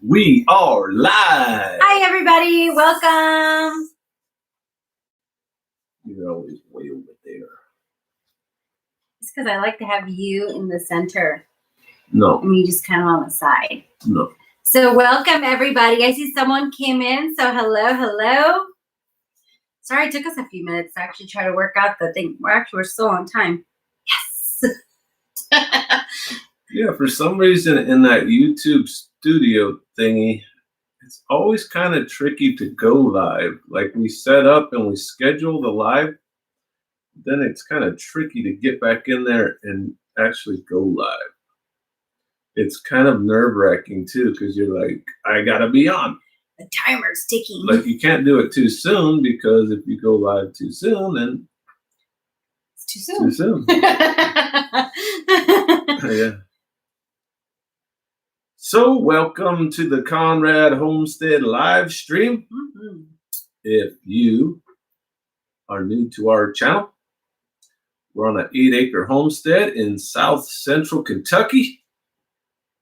We are live. Hi, everybody. Welcome. You're always way over there. It's because I like to have you in the center. No. And you just kind of on the side. No. So welcome, everybody. I see someone came in. So hello. Sorry, it took us a few minutes to actually try to work out the thing. We're still on time. Yes. Yeah, for some reason in that YouTube studio thingy, it's always kind of tricky to go live. Like we set up and we schedule the live, then it's kind of tricky to get back in there and actually go live. It's kind of nerve-wracking too, because you're like, I gotta be on. The timer's ticking. Like you can't do it too soon, because if you go live too soon, then it's too soon. Too soon. Yeah. So welcome to the Conrad Homestead live stream. Mm-hmm. If you are new to our channel, we're on an 8-acre homestead in South Central Kentucky.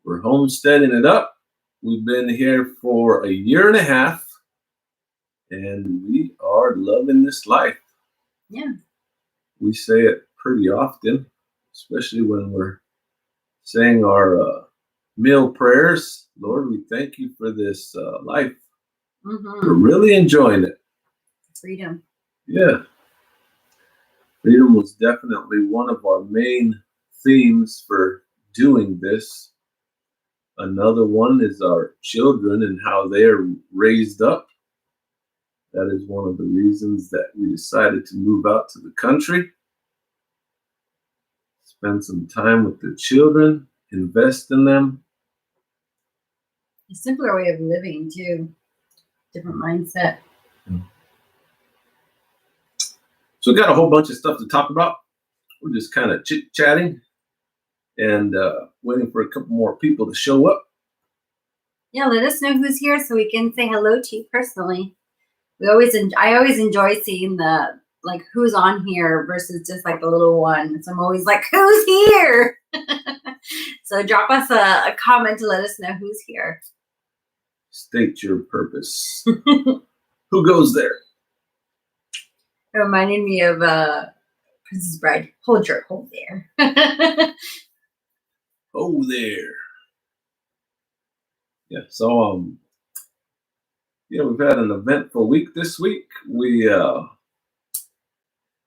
We're homesteading it up. We've been here for a year and a half, and we are loving this life. Yeah. We say it pretty often, especially when we're saying our meal prayers. Lord, we thank you for this life. Mm-hmm. We're really enjoying it. Freedom. Yeah. Freedom was definitely one of our main themes for doing this. Another one is our children and how they are raised up. That is one of the reasons that we decided to move out to the country. Spend some time with the children, invest in them. A simpler way of living, too. Different mindset. So we got a whole bunch of stuff to talk about. We're just kind of chit-chatting and waiting for a couple more people to show up. Yeah, let us know who's here so we can say hello to you personally. I always enjoy seeing the who's on here versus just like the little one. So I'm always like, who's here? So drop us a comment to let us know who's here. State your purpose. Who goes there? It reminded me of Princess Bride. Hold there. Oh, there. Yeah, so we've had an eventful week this week. We what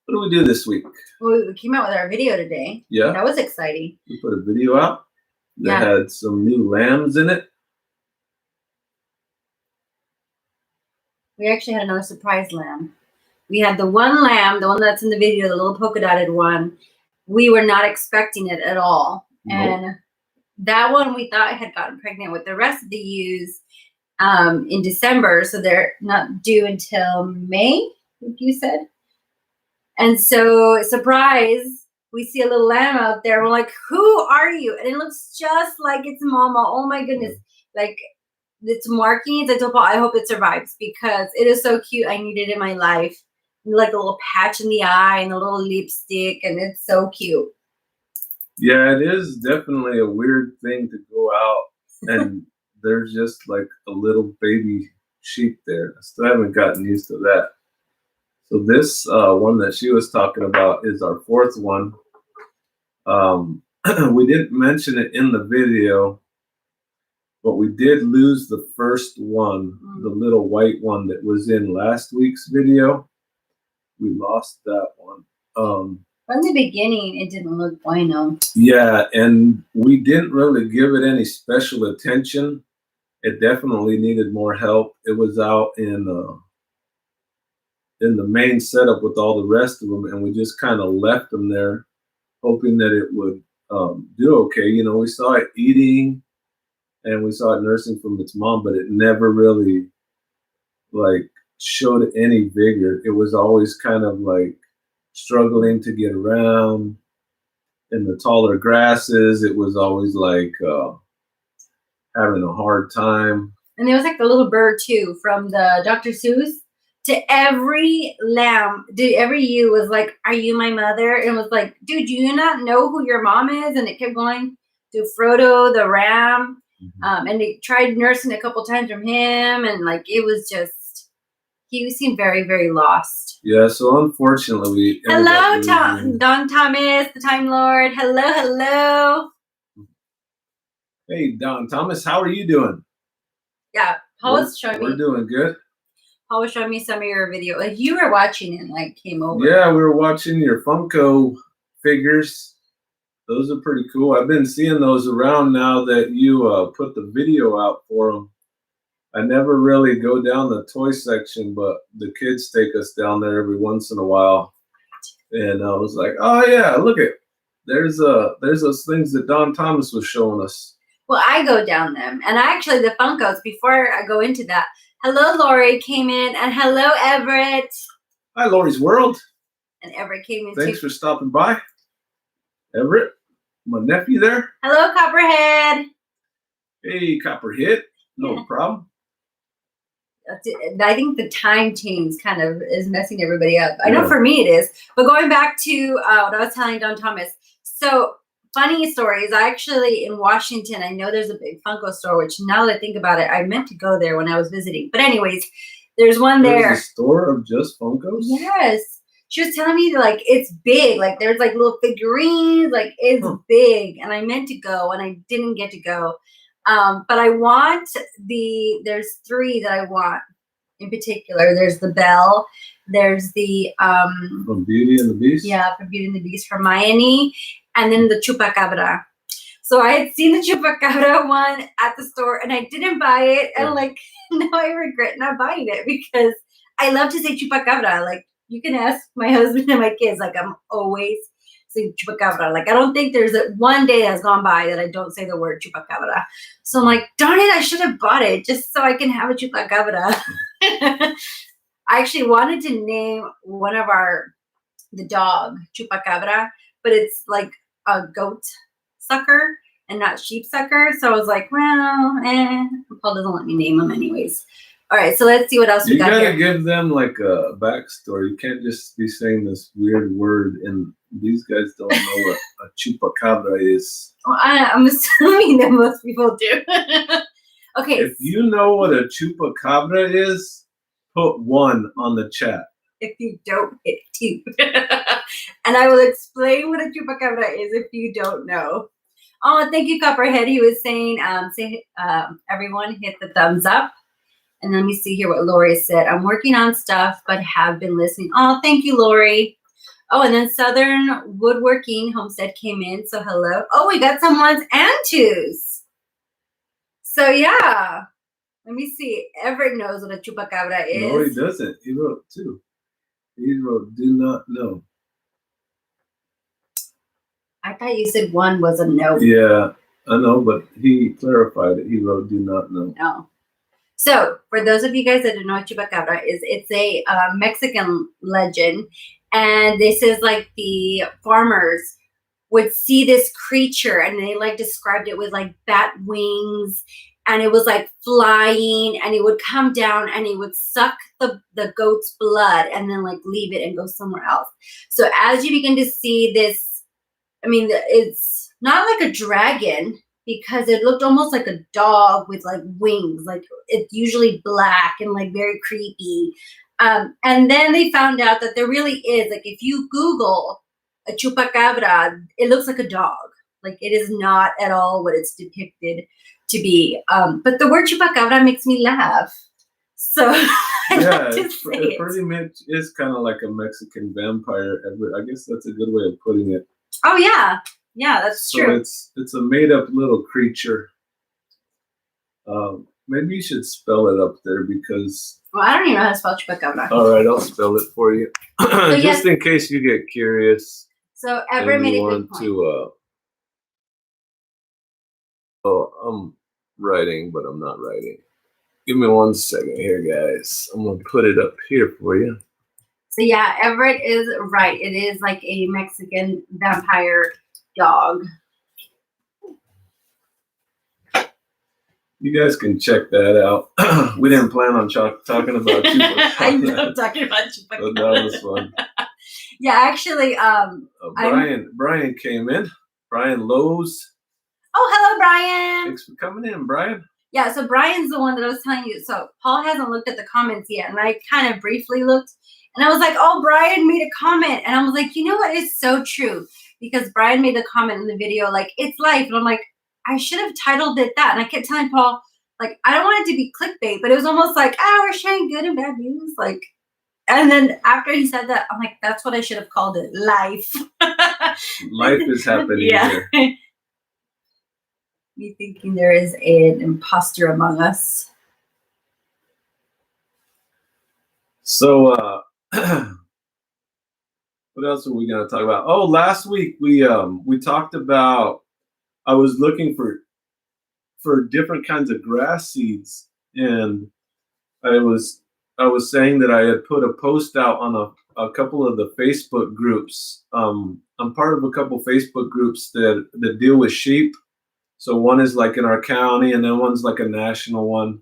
do we do this week? Well, we came out with our video today. Yeah. That was exciting. We put a video out that had some new lambs in it. We actually had another surprise lamb. We had the one lamb, the one that's in the video, the little polka dotted one. We were not expecting it at all. Nope. And that one we thought had gotten pregnant with the rest of the ewes in December. So they're not due until May, like you said. And so, surprise, we see a little lamb out there. We're like, who are you? And it looks just like its mama. Oh my goodness. Like, its markings. I told Paul, I hope it survives because it is so cute. I need it in my life. Like a little patch in the eye and a little lipstick, and it's so cute. Yeah, it is definitely a weird thing to go out and there's just like a little baby sheep there. I still haven't gotten used to that. So this one that she was talking about is our fourth one. We didn't mention it in the video, but we did lose the first one, the little white one that was in last week's video. We lost that one. From the beginning, it didn't look bueno. Yeah, and we didn't really give it any special attention. It definitely needed more help. It was out in the main setup with all the rest of them, and we just kind of left them there, hoping that it would do okay. You know, we saw it eating, and we saw it nursing from its mom, but it never really showed any vigor. It was always kind of struggling to get around in the taller grasses. It was always having a hard time. And there was the little bird too from the Dr. Seuss. To every lamb, every ewe was like, are you my mother? And it was like, dude, do you not know who your mom is? And it kept going to Frodo, the ram. And they tried nursing a couple times from him, and like it was just he seemed very, very lost. Yeah, so unfortunately we hello Don Thomas, the Time Lord. Hello. Hey Don Thomas, how are you doing? Yeah, Paul was showing me. We're doing good. Paul was showing me some of your video. Like you were watching and like came over. Yeah, we were watching your Funko figures. Those are pretty cool. I've been seeing those around now that you put the video out for them. I never really go down the toy section, but the kids take us down there every once in a while. And I was like, oh yeah, look at there's those things that Don Thomas was showing us. Well, I go down them. And actually the Funkos, before I go into that, hello Lori came in, and hello Everett. Hi Lori's World. And Everett came in. Thanks for stopping by. Everett, my nephew there. Hello Copperhead. Hey Copperhead. No problem. I think the time change kind of is messing everybody up. I know for me it is. But going back to what I was telling Don Thomas. So funny stories. I actually in Washington, I know there's a big Funko store, which now that I think about it, I meant to go there when I was visiting. But anyways, there's one there. There's a store of just Funkos? Yes. She was telling me like it's big. Like there's like little figurines. Like it's big. And I meant to go and I didn't get to go. But I want there's three that I want in particular. There's the Belle. There's the from Beauty and the Beast. Yeah, from Beauty and the Beast, Hermione, and then the Chupacabra. So I had seen the Chupacabra one at the store and I didn't buy it. And like now I regret not buying it because I love to say Chupacabra. Like you can ask my husband and my kids, like I'm always saying Chupacabra. Like I don't think there's one day that's gone by that I don't say the word Chupacabra. So I'm like, darn it, I should have bought it just so I can have a Chupacabra. I actually wanted to name one of the dog Chupacabra, but it's like a goat sucker and not sheep sucker. So I was like, well, Paul doesn't let me name them anyways. All right, so let's see what else we got here. You gotta give them like a backstory. You can't just be saying this weird word, and these guys don't know what a chupacabra is. Well, I'm assuming that most people do. Okay. If you know what a chupacabra is, put 1 on the chat. If you don't, hit 2. And I will explain what a chupacabra is if you don't know. Oh, thank you, Copperhead. He was saying, everyone hit the thumbs up. And let me see here what Lori said. I'm working on stuff, but have been listening. Oh, thank you, Lori. Oh, and then Southern Woodworking Homestead came in. So hello. Oh, we got some 1s and 2s. So yeah. Let me see. Everett knows what a chupacabra is. No, he doesn't. He wrote 2. He wrote do not know. I thought you said 1 was a no. Yeah, I know, but he clarified it. He wrote do not know. No. So, for those of you guys that don't know what Chupacabra is, it's a Mexican legend. And this is like the farmers would see this creature and they like described it with like bat wings. And it was like flying and it would come down and it would suck the goat's blood and then like leave it and go somewhere else. So, as you begin to see this, I mean, it's not like a dragon, because it looked almost like a dog with like wings, like it's usually black and like very creepy. And then they found out that there really is, like if you Google a chupacabra, it looks like a dog. Like it is not at all what it's depicted to be. But the word chupacabra makes me laugh. So yeah, it pretty much is kind of like a Mexican vampire. I guess that's a good way of putting it. Oh yeah. Yeah, that's true. So it's a made up little creature. Maybe you should spell it up there because. Well, I don't even know how to spell chupacabra. All right, I'll spell it for you, so just in case you get curious. So Everett made a good point. I'm writing, but I'm not writing. Give me 1 second here, guys. I'm gonna put it up here for you. So yeah, Everett is right. It is like a Mexican vampire dog. You guys can check that out. We didn't plan on talking about chupacabra. I know, talking about chupacabra. But that was fun. Yeah, actually, Brian came in. Brian Lowe's. Oh, hello, Brian. Thanks for coming in, Brian. Yeah, so Brian's the one that I was telling you. So Paul hasn't looked at the comments yet, and I kind of briefly looked, and I was like, oh, Brian made a comment. And I was like, you know what? It's so true. Because Brian made a comment in the video, like, it's life. And I'm like, I should have titled it that. And I kept telling Paul, like, I don't want it to be clickbait, but it was almost like, we're sharing good and bad news. Like, and then after he said that, I'm like, that's what I should have called it, life. Life is happening here. Me thinking there is an imposter among us. So, what else are we going to talk about? Oh, last week we talked about, I was looking for different kinds of grass seeds, and I was saying that I had put a post out on a couple of the Facebook groups. I'm part of a couple Facebook groups that deal with sheep. So one is like in our county, and then one's like a national one.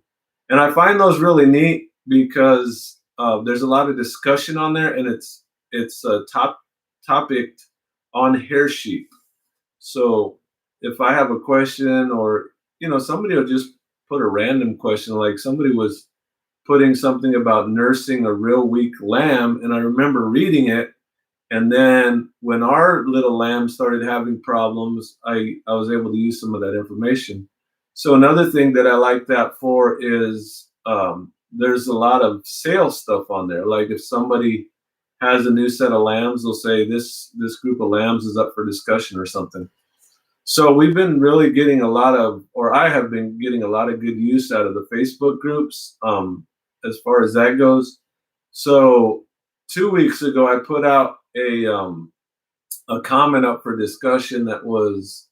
And I find those really neat because there's a lot of discussion on there, and it's a topic on hair sheep. So if I have a question, or somebody will just put a random question, like somebody was putting something about nursing a real weak lamb, and I remember reading it. And then when our little lamb started having problems, I was able to use some of that information. So another thing that I like that for is there's a lot of sales stuff on there. Like if somebody has a new set of lambs, they'll say this group of lambs is up for discussion or something. So we've been really getting I have been getting a lot of good use out of the Facebook groups as far as that goes. So 2 weeks ago, I put out a comment up for discussion that was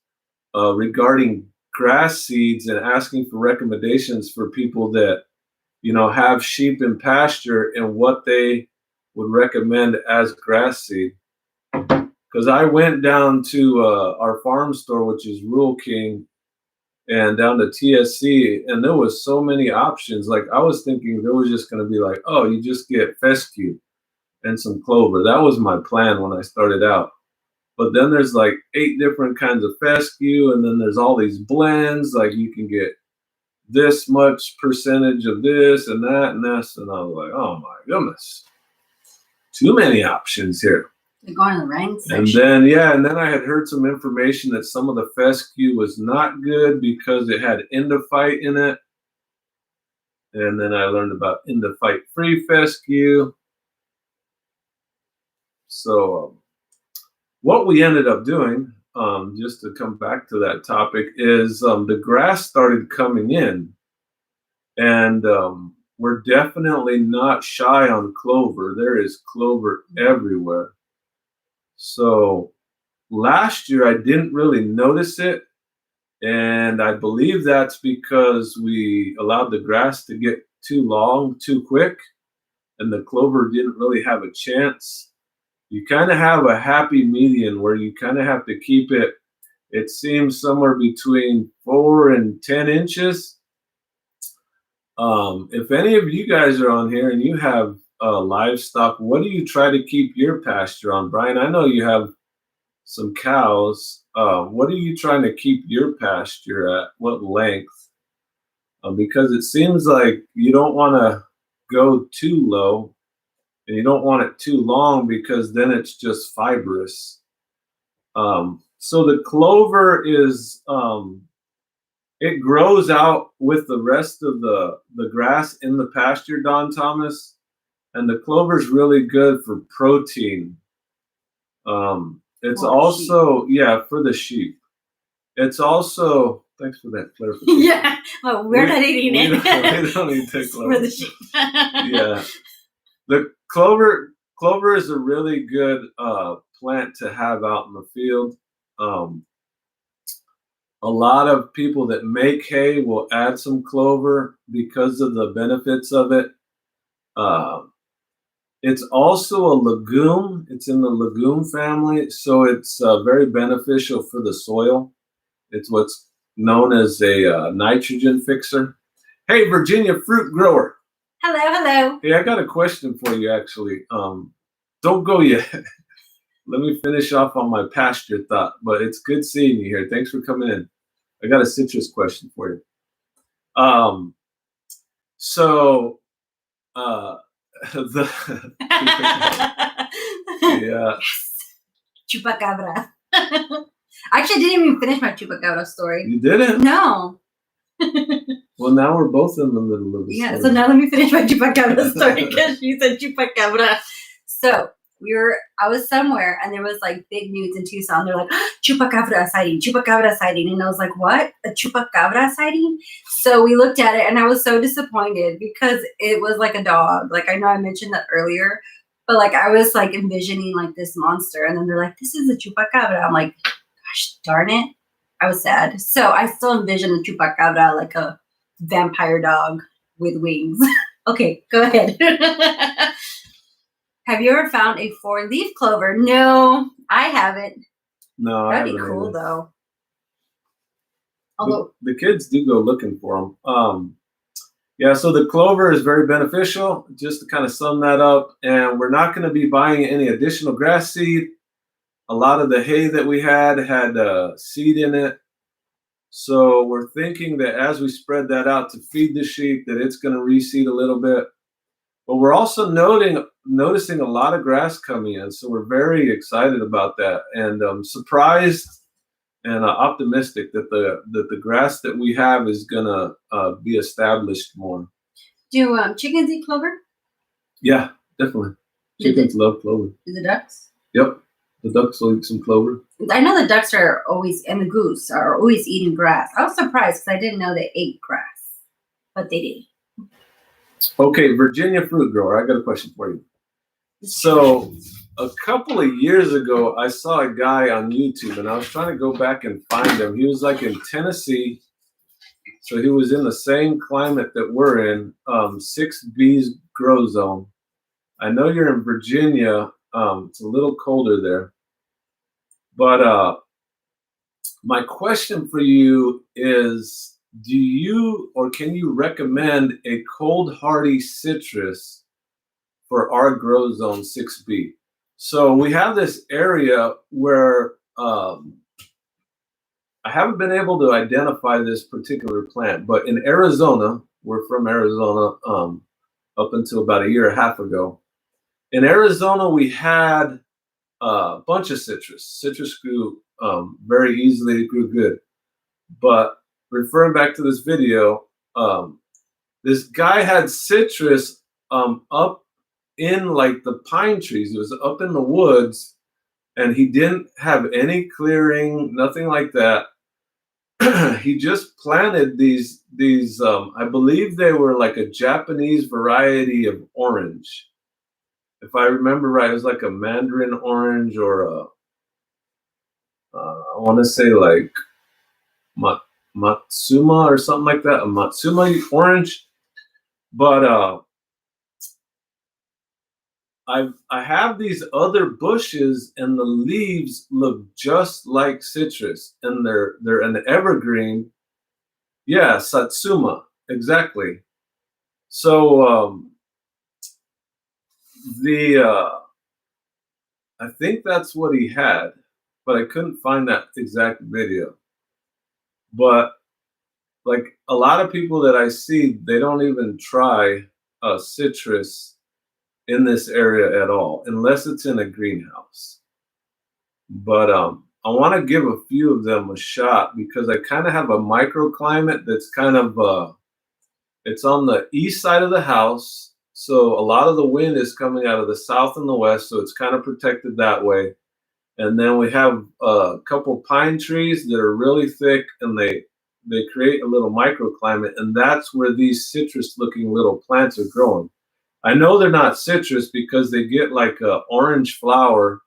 regarding grass seeds and asking for recommendations for people that have sheep in pasture and what they would recommend as grass seed. Because I went down to our farm store, which is Rural King, and down to TSC, and there was so many options. Like I was thinking there was just going to be like, oh, you just get fescue and some clover. That was my plan when I started out. But then there's like 8 different kinds of fescue, and then there's all these blends. Like you can get this much percentage of this and that and this, and I was like, oh my goodness, too many options here. They're going to the rank section. And then I had heard some information that some of the fescue was not good because it had endophyte in it. And then I learned about endophyte-free fescue. So what we ended up doing, just to come back to that topic, is the grass started coming in. And we're definitely not shy on clover. There is clover everywhere. So last year I didn't really notice it, and I believe that's because we allowed the grass to get too long too quick, and the clover didn't really have a chance. You kind of have a happy median where you kind of have to keep it seems somewhere between 4 and 10 inches. If any of you guys are on here and you have livestock, what do you try to keep your pasture on? Brian, I know you have some cows. What are you trying to keep your pasture at? What length? Because it seems like you don't want to go too low, and you don't want it too long because then it's just fibrous. So the clover is it grows out with the rest of the grass in the pasture, Don Thomas. And the clover is really good for protein. It's also, for the sheep. It's also, thanks for that clarification. Yeah, well, we're not eating it. We don't eat the clover. For the sheep. Yeah. The clover is a really good plant to have out in the field. A lot of people that make hay will add some clover because of the benefits of it. It's also a legume. It's in the legume family, so it's very beneficial for the soil. It's what's known as a nitrogen fixer. Hey, Virginia fruit grower. Hello, hello. Hey, I got a question for you, actually. Don't go yet. Let me finish off on my pasture thought, but it's good seeing you here. Thanks for coming in. I got a citrus question for you. So the yeah. Chupacabra. Actually, I didn't even finish my chupacabra story. You didn't? No. Well, now we're both in the middle of the Yeah, story. so now let me finish my chupacabra story because she said chupacabra. So I was somewhere and there was like big news in Tucson. They're like, chupacabra sighting, chupacabra sighting. And I was like, what? A chupacabra sighting? So we looked at it and I was so disappointed because it was like a dog. Like, I know I mentioned that earlier, but like I was like envisioning like this monster. And then they're like, this is a chupacabra. I'm like, gosh darn it. I was sad. So I still envision a chupacabra like a vampire dog with wings. Okay, go ahead. Have you ever found a 4-leaf clover? No, I haven't. No, That'd be cool though. Although the kids do go looking for them. Yeah, so the clover is very beneficial, just to kind of sum that up. And we're not going to be buying any additional grass seed. A lot of the hay that we had seed in it. So we're thinking that as we spread that out to feed the sheep, that it's going to reseed a little bit. But we're also noticing a lot of grass coming in. So we're very excited about that and surprised and optimistic that the grass that we have is going to be established more. Do chickens eat clover? Yeah, definitely. Chickens love clover. Do the ducks? Yep. The ducks will eat some clover. I know the ducks are always, and the goose are always eating grass. I was surprised because I didn't know they ate grass, but they did. Okay, Virginia fruit grower, I got a question for you. So a couple of years ago, I saw a guy on YouTube, and I was trying to go back and find him. He was like in Tennessee, so he was in the same climate that we're in, 6B's grow zone. I know you're in Virginia. It's a little colder there. But my question for you is, do you or can you recommend a cold hardy citrus for our grow zone 6B? So we have this area where I haven't been able to identify this particular plant, but in Arizona, we're from Arizona up until about a year and a half ago. In Arizona, we had a bunch of citrus. Citrus grew very easily, it grew good. But referring back to this video, this guy had citrus up in like the pine trees. It was up in the woods, and he didn't have any clearing, nothing like that. He just planted these I believe they were like a Japanese variety of orange. If I remember right, it was like a mandarin orange or I want to say like Matsuma or something like that, a Matsuma orange. But I have these other bushes, and the leaves look just like citrus, and they're an evergreen. Yeah, Satsuma, exactly. So I think that's what he had, but I couldn't find that exact video. But like a lot of people that I see, they don't even try citrus in this area at all, unless it's in a greenhouse. But I want to give a few of them a shot because I kind of have a microclimate that's kind of it's on the east side of the house. So a lot of the wind is coming out of the south and the west, so it's kind of protected that way. And then we have a couple pine trees that are really thick, and they create a little microclimate, and that's where these citrus-looking little plants are growing. I know they're not citrus because they get like an orange flower,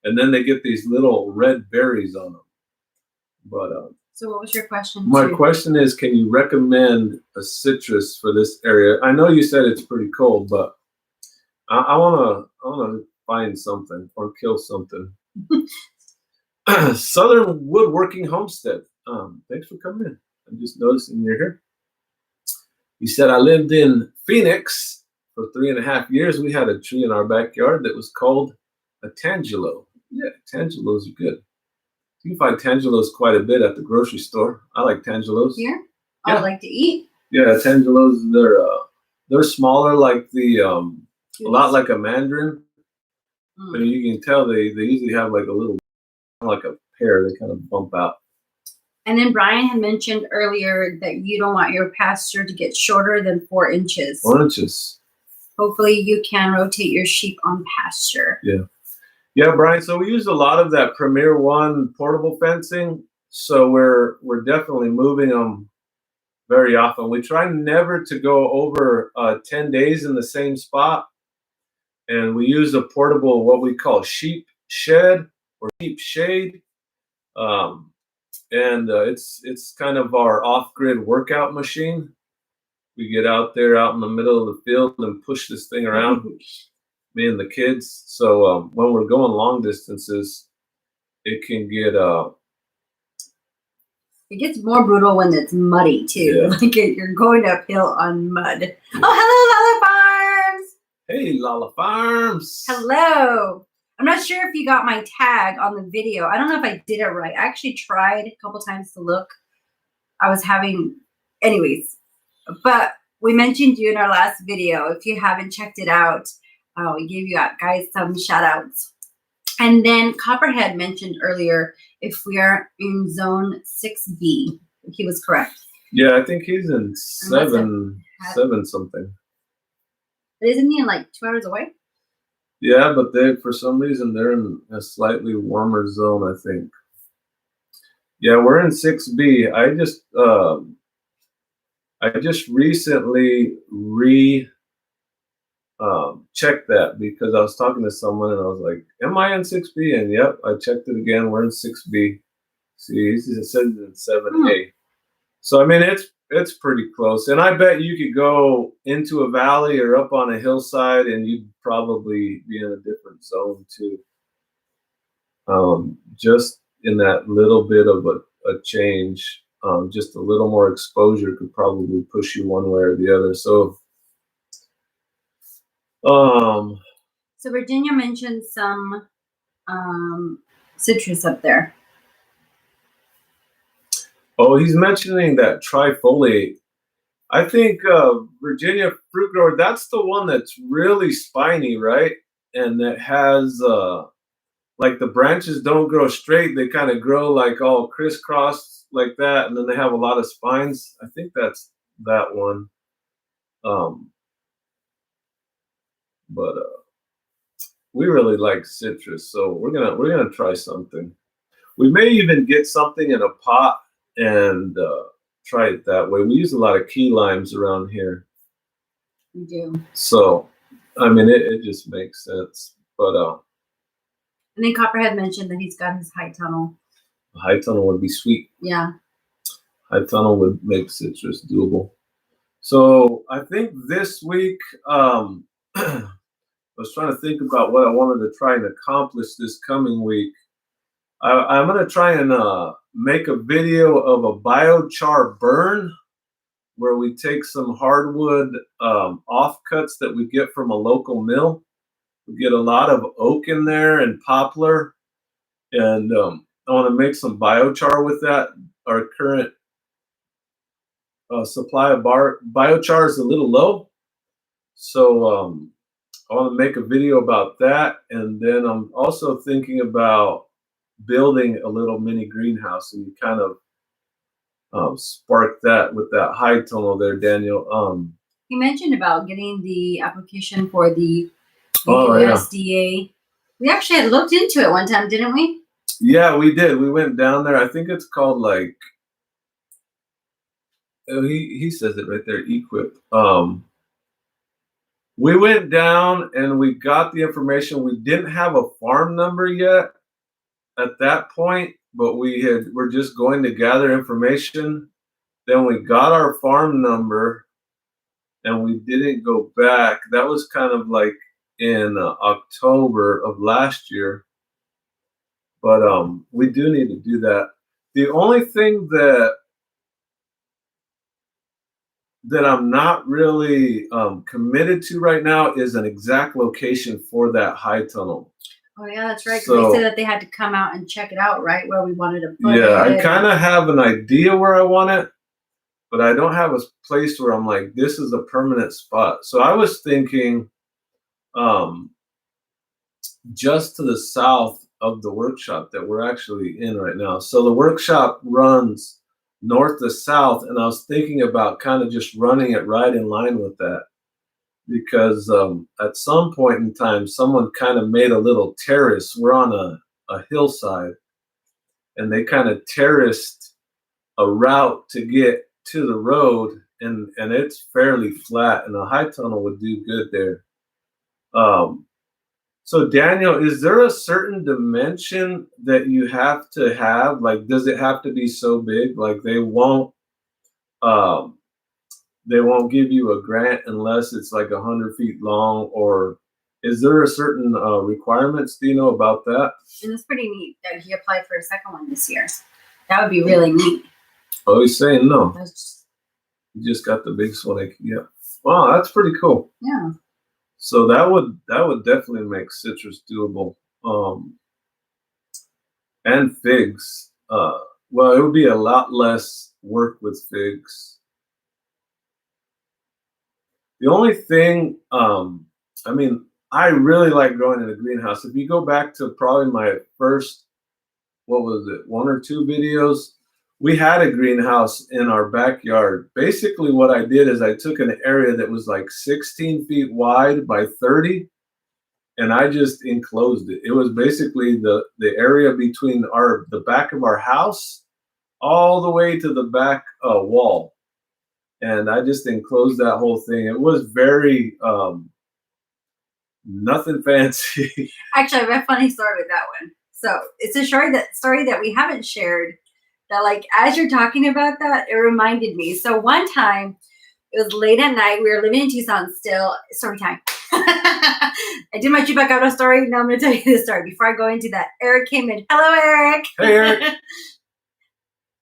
and then they get these little red berries on them. But so what was your question? My question is, can you recommend a citrus for this area? I know you said it's pretty cold, but I wanna find something or kill something. Southern Woodworking Homestead. Thanks for coming in. I'm just noticing you're here. You said, I lived in Phoenix for 3.5 years. We had a tree in our backyard that was called a tangelo. Yeah, tangelos are good. You can find Tangelos quite a bit at the grocery store. I like Tangelos. Here? Yeah. I like to eat. Yeah, Tangelos, they're smaller, like a lot like a mandarin. But you can tell they usually have like a little, like a pear. They kind of bump out. And then Brian had mentioned earlier that you don't want your pasture to get shorter than 4 inches. 4 inches. Hopefully you can rotate your sheep on pasture. Yeah. Yeah, Brian. So we use a lot of that Premier One portable fencing. So we're definitely moving them very often. We try never to go over 10 days in the same spot. And we use a portable, what we call sheep shed or sheep shade. It's kind of our off-grid workout machine. We get out there out in the middle of the field and push this thing around, me and the kids. So when we're going long distances, it can get it gets more brutal when it's muddy too. Yeah. Like you're going uphill on mud. Yeah. Oh, hello, Lala Farms. Hey, Lala Farms. Hello. I'm not sure if you got my tag on the video. I don't know if I did it right. I actually tried a couple times to look. I was having, anyways, but we mentioned you in our last video. If you haven't checked it out, we gave you guys some shout outs. And then Copperhead mentioned earlier if we are in zone 6B. He was correct. Yeah, I think he's in seven something. But isn't he in like 2 hours away? Yeah, but for some reason they're in a slightly warmer zone, I think. Yeah, we're in 6B. I just recently checked that because I was talking to someone and I was like, am I in 6B? And yep, I checked it again. We're in 6B. See, it says it's in 7A. So I mean it's pretty close. And I bet you could go into a valley or up on a hillside and you'd probably be in a different zone too. Just in that little bit of a change, just a little more exposure could probably push you one way or the other. So so Virginia mentioned some citrus up there. Oh, he's mentioning that trifoliate. I think Virginia fruit grower, that's the one that's really spiny, right? And that has like the branches don't grow straight. They kind of grow like all crisscross like that. And then they have a lot of spines. I think that's that one. But we really like citrus. So we're gonna try something. We may even get something in a pot and try it that way. We use a lot of key limes around here. We do. So, I mean, it just makes sense. But and then Copperhead mentioned that he's got his high tunnel. A high tunnel would be sweet. Yeah. High tunnel would make citrus doable. So I think this week, I was trying to think about what I wanted to try and accomplish this coming week. I'm going to try and make a video of a biochar burn where we take some hardwood offcuts that we get from a local mill. We get a lot of oak in there and poplar. And I want to make some biochar with that. Our current supply of biochar is a little low. So I want to make a video about that. And then I'm also thinking about building a little mini greenhouse, and you kind of spark that with that high tunnel there, Daniel. He mentioned about getting the application for the USDA. Yeah. We actually had looked into it one time, didn't we? Yeah, we did. We went down there. I think it's called like he says it right there, Equip. We went down and we got the information. We didn't have a farm number yet at that point, but we're just going to gather information. Then we got our farm number and we didn't go back. That was kind of like in October of last year. But we do need to do that. The only thing that I'm not really committed to right now is an exact location for that high tunnel. Oh yeah, that's right. Because So, they said that they had to come out and check it out, right, where we wanted to put yeah, I it. kind of have an idea where I want it, but I don't have a place where I'm like, this is a permanent spot. So I was thinking um, just to the south of the workshop that we're actually in right now. So the workshop runs north to south, and I was thinking about kind of just running it right in line with that. Because at some point in time, someone kind of made a little terrace. We're on a hillside, and they kind of terraced a route to get to the road, and it's fairly flat, and a high tunnel would do good there. So Daniel, is there a certain dimension that you have to have? Like, does it have to be so big? Like um, they won't give you a grant unless it's like 100 feet long, or is there a certain requirements? Do you know about that? And it's pretty neat that he applied for a second one this year. That would be really neat. Oh, he's saying no. Just, He just got the big one. Yeah. Wow, that's pretty cool. yeah. So that would definitely make citrus doable. And figs. Well, it would be a lot less work with figs. The only thing, I mean, I really like growing in a greenhouse. If you go back to probably my first, what was it, 1 or 2 videos, we had a greenhouse in our backyard. Basically, what I did is I took an area that was like 16 feet wide by 30, and I just enclosed it. It was basically the area between the back of our house all the way to the back wall. And I just enclosed that whole thing. It was very nothing fancy. Actually, I have a funny story with that one. So it's a story that we haven't shared. That, like, as you're talking about that, it reminded me. So one time, it was late at night. We were living in Tucson still. Story time. I did my chupacabra story. Now I'm going to tell you this story. Before I go into that, Eric came in. Hello, Eric. Hey, Eric.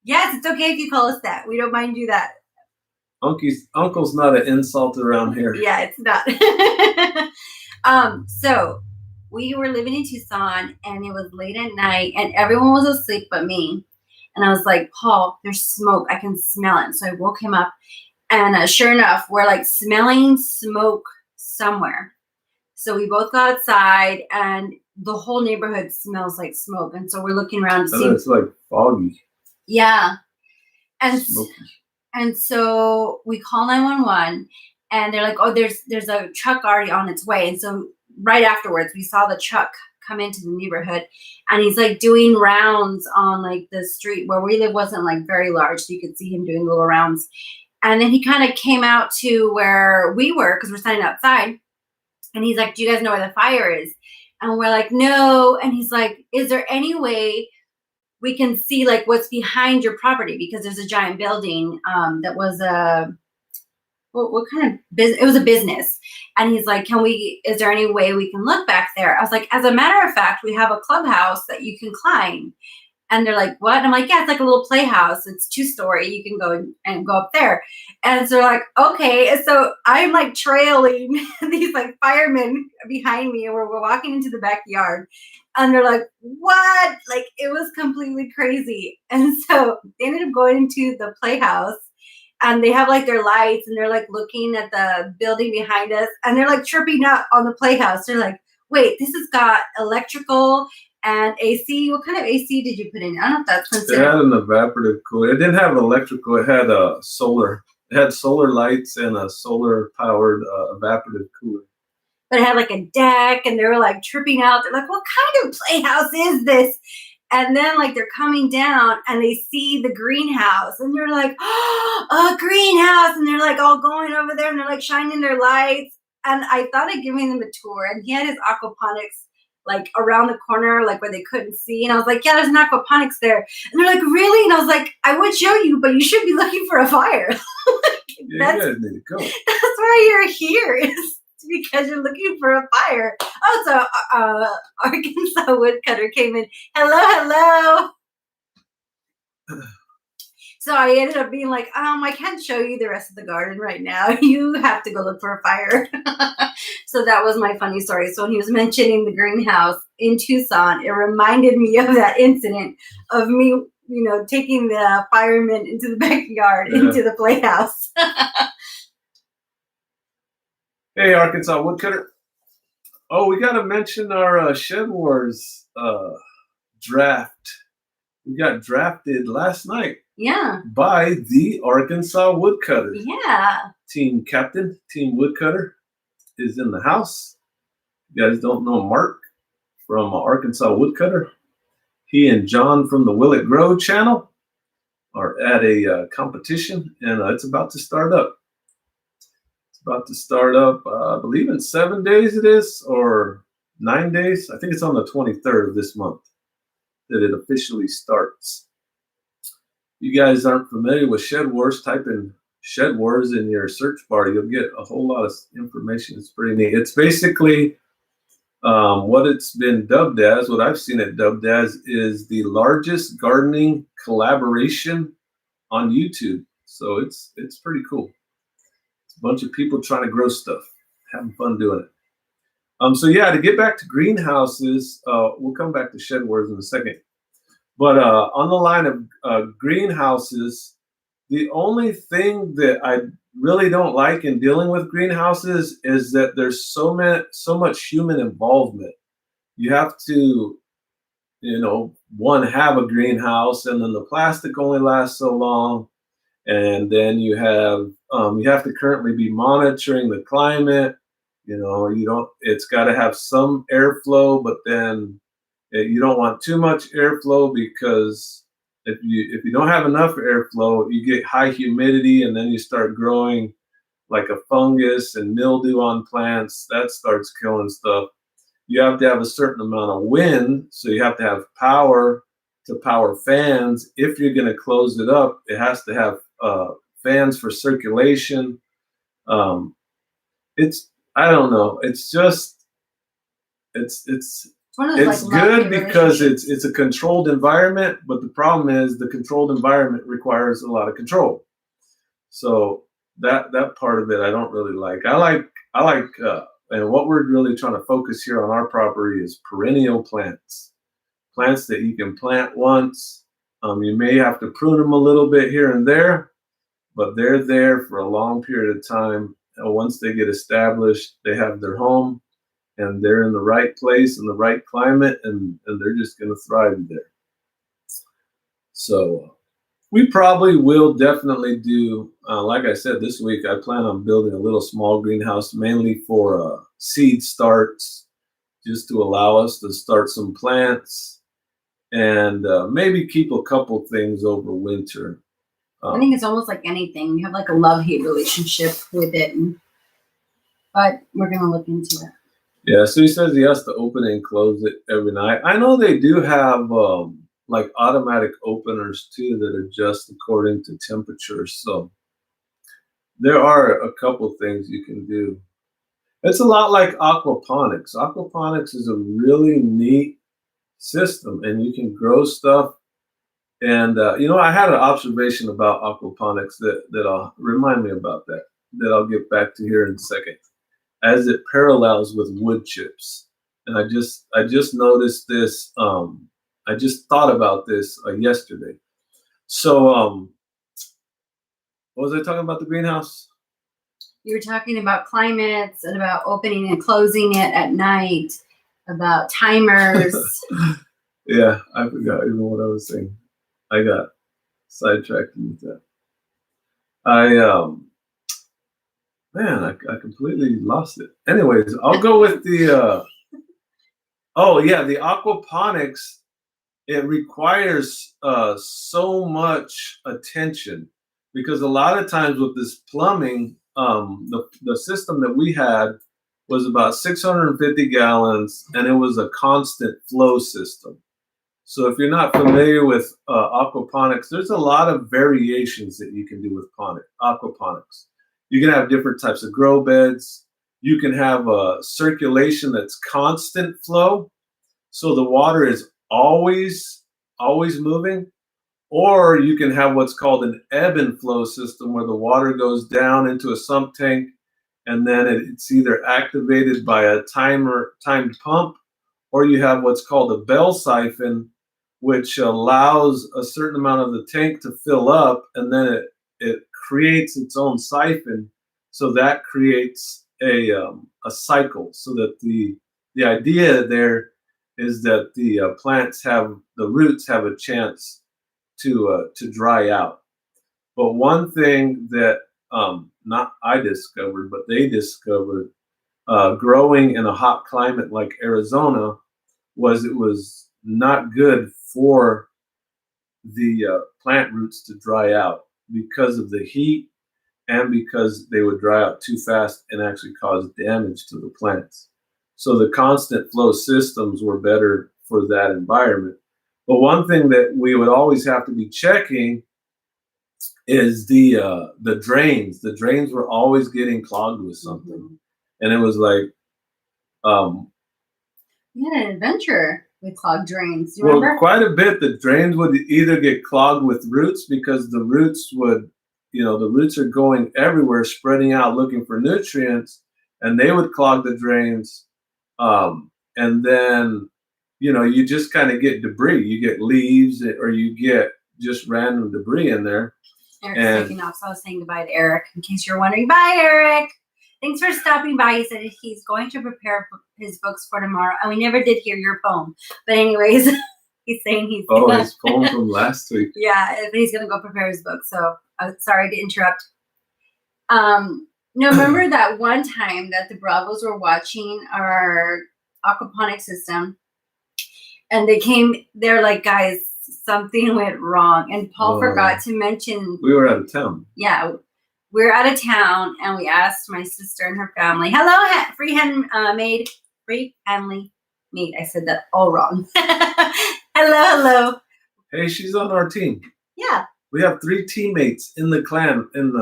Yes, it's okay if you call us that. We don't mind you that. Uncle's not an insult around here. Yeah, it's not. So we were living in Tucson, and it was late at night, and everyone was asleep but me. And I was like, Paul, there's smoke. I can smell it. So I woke him up, and sure enough, we're like smelling smoke somewhere. So we both got outside, and the whole neighborhood smells like smoke. And so we're looking around to see. It's like foggy. Yeah. And smoky. And so we call 911, and they're like, oh, there's a truck already on its way. And so right afterwards, we saw the truck come into the neighborhood, and he's like doing rounds on like the street where we live wasn't like very large. So you could see him doing little rounds. And then he kind of came out to where we were, because we're standing outside. And he's like, do you guys know where the fire is? And we're like, no. And he's like, is there any way we can see like what's behind your property? Because there's a giant building that was what kind of business? It was a business. And he's like, is there any way we can look back there? I was like, as a matter of fact, we have a clubhouse that you can climb. And they're like, what? And I'm like, yeah, it's like a little playhouse. It's 2-story. You can go and go up there. And so they're like, okay. And so I'm like trailing these like firemen behind me, and we're walking into the backyard. And they're like, what? Like, it was completely crazy. And so they ended up going into the playhouse, and they have like their lights, and they're like looking at the building behind us, and they're like tripping out on the playhouse. They're like, wait, this has got electrical and AC. What kind of AC did you put in? I don't know if that's considered. It had an evaporative cooler. It didn't have electrical. It had solar. It had solar lights and a solar powered evaporative cooler. But it had like a deck, and they were like tripping out. They're like, what kind of playhouse is this? And then like they're coming down, and they see the greenhouse, and they're like, oh, a greenhouse. And they're like all going over there, and they're like shining their lights. And I thought of giving them a tour, and he had his aquaponics like around the corner, like where they couldn't see. And I was like, yeah, there's an aquaponics there. And they're like, really? And I was like, I would show you, but you should be looking for a fire. Yeah, you guys need to go. That's why you're here, is because you're looking for a fire. Oh, so Arkansas Woodcutter came in. Hello. So I ended up being like, I can't show you the rest of the garden right now. You have to go look for a fire. So that was my funny story. So when he was mentioning the greenhouse in Tucson, it reminded me of that incident of me, taking the firemen into the backyard, into the playhouse. Hey, Arkansas Woodcutter. Oh, we got to mention our Shed Wars draft. We got drafted last night. Yeah. By the Arkansas Woodcutter. Yeah. Team captain, Team Woodcutter is in the house. You guys don't know Mark from Arkansas Woodcutter. He and John from the Will It Grow channel are at a competition, and it's about to start up. It's about to start up, I believe in 7 days it is, or 9 days. I think it's on the 23rd of this month that it officially starts. You guys aren't familiar with Shed Wars, type in Shed Wars in your search bar. You'll get a whole lot of information. It's pretty neat. It's basically what it's been dubbed as, what I've seen it dubbed as, is the largest gardening collaboration on YouTube. So it's pretty cool. It's a bunch of people trying to grow stuff, having fun doing it. So yeah, to get back to greenhouses, we'll come back to Shed Wars in a second. But on the line of greenhouses, the only thing that I really don't like in dealing with greenhouses is that there's so much human involvement. You have to, one, have a greenhouse, and then the plastic only lasts so long, and then you have to currently be monitoring the climate. It's got to have some airflow, but then you don't want too much airflow, because if you don't have enough airflow, you get high humidity, and then you start growing like a fungus and mildew on plants. That starts killing stuff. You have to have a certain amount of wind, so you have to have power to power fans. If you're going to close it up, it has to have fans for circulation. I don't know. It's just it's good because it's a controlled environment, but the problem is the controlled environment requires a lot of control. So that part of it I don't really like. I like and what we're really trying to focus here on our property is perennial plants that you can plant once. You may have to prune them a little bit here and there, but they're there for a long period of time. And once they get established, they have their home, and they're in the right place in the right climate, and they're just going to thrive there. So we probably will definitely do, like I said, this week I plan on building a little small greenhouse, mainly for seed starts, just to allow us to start some plants, and maybe keep a couple things over winter. I think it's almost like anything. You have like a love-hate relationship with it, but we're going to look into it. Yeah, so he says he has to open it and close it every night. I know they do have like automatic openers too that adjust according to temperature. So there are a couple things you can do. It's a lot like aquaponics. Aquaponics is a really neat system, and you can grow stuff. And I had an observation about aquaponics that'll remind me about that I'll get back to here in a second, as it parallels with wood chips. And I just noticed this. I just thought about this yesterday. So what was I talking about, the greenhouse? You were talking about climates and about opening and closing it at night, about timers. Yeah, I forgot even what I was saying. I got sidetracked with that. I completely lost it. Anyways, I'll go with the the aquaponics. It requires so much attention, because a lot of times with this plumbing, the system that we had was about 650 gallons, and it was a constant flow system. So if you're not familiar with aquaponics, there's a lot of variations that you can do with aquaponics. You can have different types of grow beds. You can have a circulation that's constant flow, so the water is always moving. Or you can have what's called an ebb and flow system where the water goes down into a sump tank, and then it's either activated by a timed pump, or you have what's called a bell siphon, which allows a certain amount of the tank to fill up, and then it creates its own siphon. So that creates a cycle. So that the idea there is that the the roots have a chance to dry out. But one thing that not I discovered, but they discovered, growing in a hot climate like Arizona, was it was not good for the plant roots to dry out because of the heat and because they would dry out too fast and actually cause damage to the plants. So the constant flow systems were better for that environment. But one thing that we would always have to be checking is the drains. The drains were always getting clogged with something, and it was like, we had an adventure with clogged drains. You remember? Quite a bit. The drains would either get clogged with roots because the roots would, the roots are going everywhere, spreading out, looking for nutrients, and they would clog the drains. And then, you just kind of get debris. You get leaves, or you get just random debris in there. Eric's taking off, so I was saying goodbye to Eric, in case you're wondering. Bye, Eric. Thanks for stopping by. He said he's going to prepare his books for tomorrow, and we never did hear your poem. But anyways, he's saying he's his poem from last week. Yeah, but he's gonna go prepare his book. So I'm sorry to interrupt. No, remember that one time that the Bravos were watching our aquaponic system, and they're like, guys, something went wrong, and Paul forgot to mention we were out of town. Yeah, we're out of town, and we asked my sister and her family. Hello, free handly maid. I said that all wrong. hello. Hey, she's on our team. Yeah, we have 3 teammates in the clan in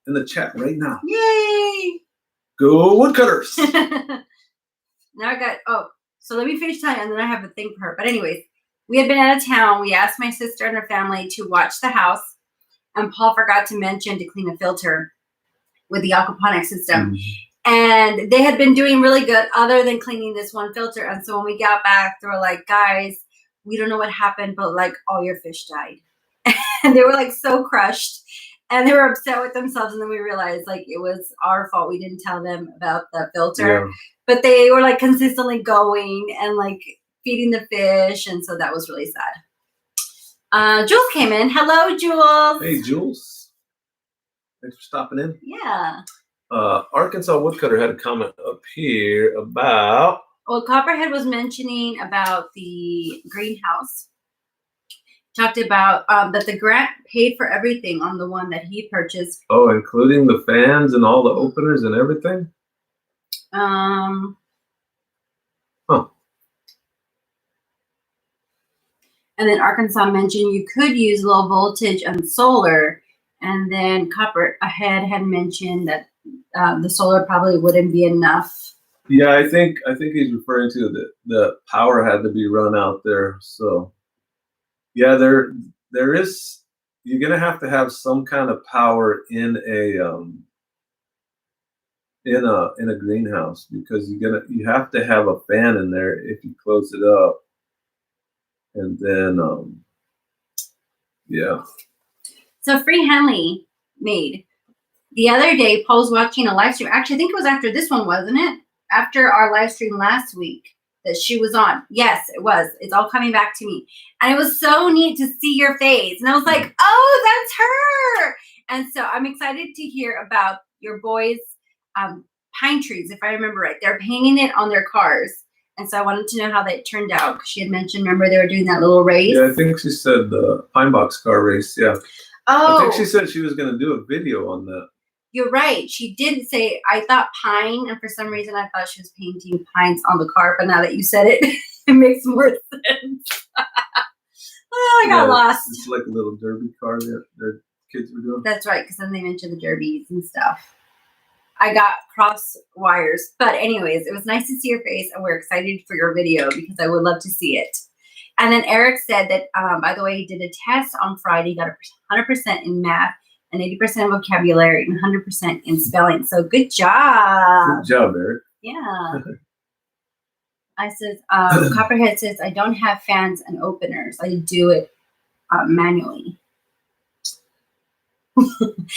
the chat right now. Yay! Go woodcutters! Now I got so let me finish telling you, and then I have a thing for her. But anyways, we had been out of town. We asked my sister and her family to watch the house, and Paul forgot to mention to clean a filter with the aquaponic system. And they had been doing really good other than cleaning this one filter. And so when we got back, they were like, guys, we don't know what happened, but like all your fish died. And they were like so crushed, and they were upset with themselves. And then we realized like it was our fault. We didn't tell them about the filter, but they were like consistently going and like feeding the fish. And so that was really sad. Jules came in. Hello, Jules. Hey, Jules. Thanks for stopping in. Yeah. Arkansas Woodcutter had a comment up here about... Well, Copperhead was mentioning about the greenhouse. Talked about that the grant paid for everything on the one that he purchased. Oh, including the fans and all the openers and everything? Huh. And then Arkansas mentioned you could use low voltage and solar. And then Copperhead had mentioned that the solar probably wouldn't be enough. Yeah, I think he's referring to the power had to be run out there. So yeah, there is, you're gonna have to have some kind of power in a greenhouse, because you have to have a fan in there if you close it up. And then yeah. So Free Henley made the other day, Paul was watching a live stream. Actually, I think it was after this one, wasn't it? After our live stream last week that she was on. Yes, it was. It's all coming back to me. And it was so neat to see your face. And I was like, oh, that's her. And so I'm excited to hear about your boys' pine trees, if I remember right. They're painting it on their cars. And so I wanted to know how that turned out. She had mentioned, remember, they were doing that little race? Yeah, I think she said the Pine Box car race, yeah. Oh. I think she said she was going to do a video on that. You're right. She did say, I thought pine, and for some reason I thought she was painting pines on the car, but now that you said it, it makes more sense. Well, I got lost. It's like a little derby car that their kids were doing. That's right, because then they mentioned the derbies and stuff. I got cross wires. But anyways, it was nice to see your face, and we're excited for your video because I would love to see it. And then Eric said that, by the way, he did a test on Friday, got 100% in math and 80% vocabulary and 100% in spelling. So good job. Good job, Eric. Yeah. I says, Copperhead says, I don't have fans and openers. I do it manually.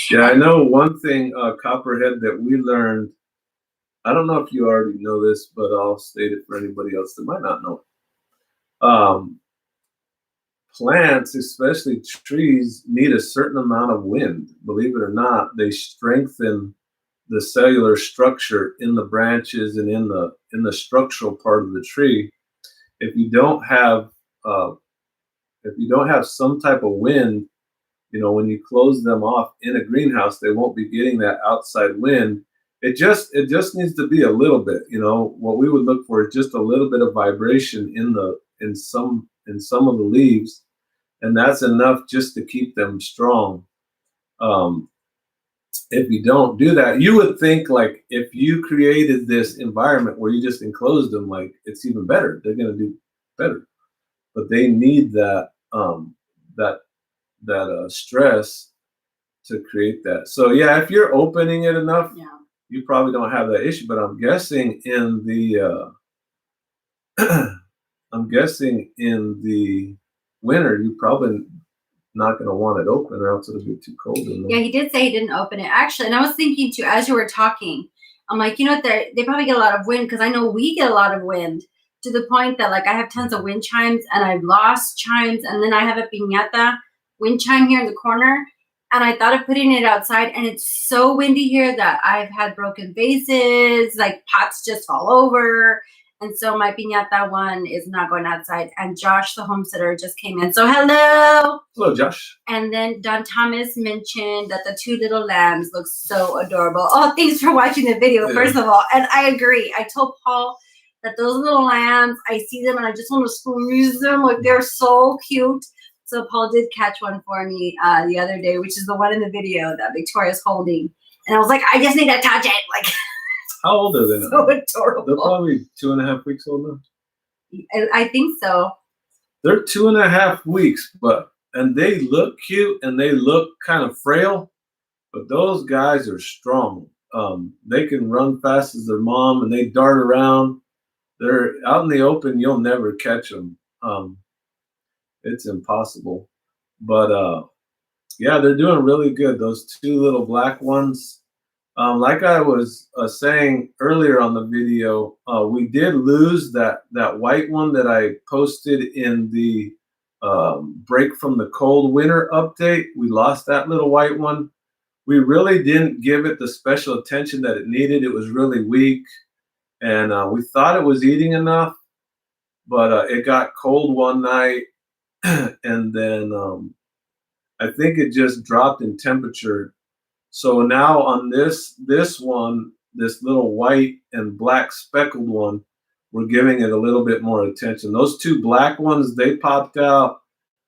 Yeah, I know one thing, Copperhead, that we learned. I don't know if you already know this, but I'll state it for anybody else that might not know it. Plants, especially trees, need a certain amount of wind. Believe it or not, they strengthen the cellular structure in the branches and in the structural part of the tree. If you don't have some type of wind, when you close them off in a greenhouse, they won't be getting that outside wind. It just needs to be a little bit. What we would look for is just a little bit of vibration in some of the leaves, and that's enough just to keep them strong. If you don't do that, you would think like if you created this environment where you just enclosed them, like it's even better. They're going to do better, but they need that stress to create that. So yeah, if you're opening it enough, you probably don't have that issue. But I'm guessing in the winter, you probably not going to want it open, or else it'll be too cold in there. Yeah, he did say he didn't open it actually, and I was thinking too as you were talking. I'm like, what? They probably get a lot of wind, because I know we get a lot of wind, to the point that like I have tons of wind chimes, and I've lost chimes, and then I have a piñata wind chime here in the corner, and I thought of putting it outside, and it's so windy here that I've had broken vases, like pots just fall over. And so my piñata one is not going outside. And Josh, the homesteader, just came in. So hello. Hello, Josh. And then Don Thomas mentioned that the 2 little lambs look so adorable. Oh, thanks for watching the video, first of all. And I agree. I told Paul that those little lambs, I see them and I just want to squeeze them. Like, they're so cute. So Paul did catch one for me the other day, which is the one in the video that Victoria's holding. And I was like, I just need to touch it. Like, how old are they now? So adorable. They're probably 2.5 weeks old now. I think so. They're 2.5 weeks, and they look cute and they look kind of frail, but those guys are strong. They can run fast as their mom, and they dart around. They're out in the open. You'll never catch them. It's impossible. But yeah, they're doing really good. Those 2 little black ones. Like I was saying earlier on the video, we did lose that white one that I posted in the break from the cold winter update. We lost that little white one. We really didn't give it the special attention that it needed. It was really weak, and we thought it was eating enough, but it got cold one night, and then I think it just dropped in temperature. So now on this one, this little white and black speckled one, we're giving it a little bit more attention. Those 2 black ones, they popped out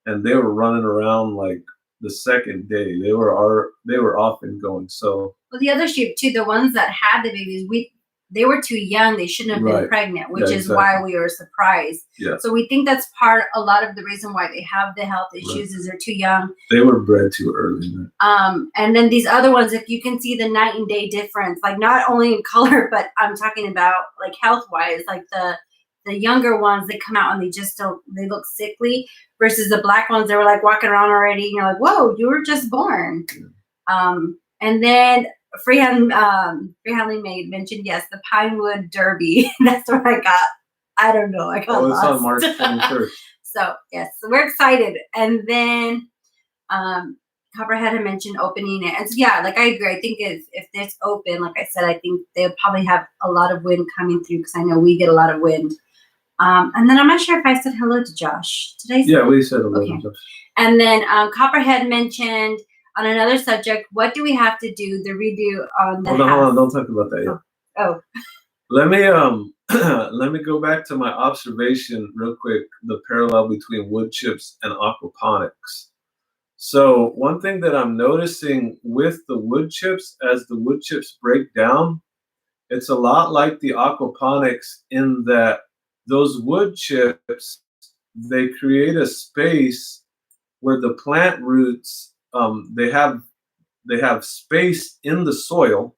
and they were running around like the second day. They were off and going. So well, the other sheep too, the ones that had the babies, they were too young. They shouldn't have been pregnant, which is why we were surprised. Yeah. So we think that's a lot of the reason why they have the health issues is they're too young. They were bred too early. And then these other ones, if you can see the night and day difference, like not only in color, but I'm talking about like health wise, like the younger ones, they come out and they look sickly, versus the black ones, they were like walking around already. And you're like, whoa, you were just born. Yeah. And then Freehandly Maid mentioned, yes, the Pinewood Derby. That's what I got. I don't know. I got lost. It's on March 21st. So yes, so we're excited. And then Copperhead had mentioned opening it. And so yeah, like I agree. I think if it's open, like I said, I think they'll probably have a lot of wind coming through, because I know we get a lot of wind. And then I'm not sure if I said hello to Josh. Did I say? Yeah, we said hello to Josh. And then Copperhead mentioned, on another subject, what do we have to do, the redo on the house? Hold on, don't talk about that yet. Oh. Let me go back to my observation real quick, the parallel between wood chips and aquaponics. So one thing that I'm noticing with the wood chips, as the wood chips break down, it's a lot like the aquaponics in that those wood chips, they create a space where the plant roots, they have space in the soil,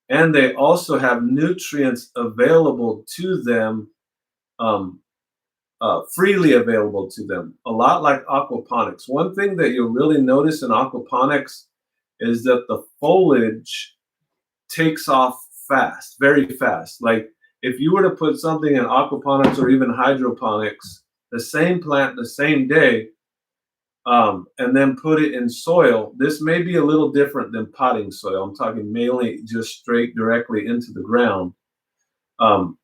and they also have nutrients available to them, um, freely available to them, a lot like aquaponics. One thing that you'll really notice in aquaponics is that the foliage takes off fast, very fast. Like if you were to put something in aquaponics or even hydroponics, the same plant the same day, and then put it in soil, this may be a little different than potting soil. I'm talking mainly just straight directly into the ground. Um,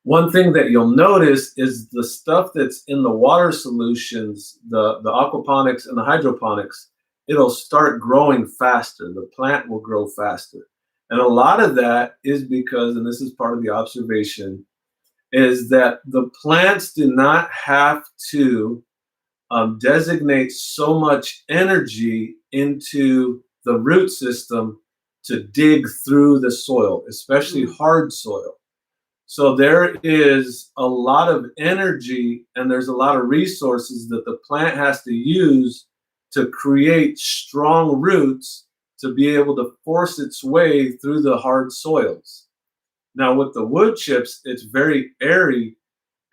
One thing that you'll notice is the stuff that's in the water solutions, the aquaponics and the hydroponics, it'll start growing faster. The plant will grow faster. And a lot of that is because, and this is part of the observation, is that the plants do not have to designate so much energy into the root system to dig through the soil, especially hard soil. So there is a lot of energy and there's a lot of resources that the plant has to use to create strong roots to be able to force its way through the hard soils. Now with the wood chips, it's very airy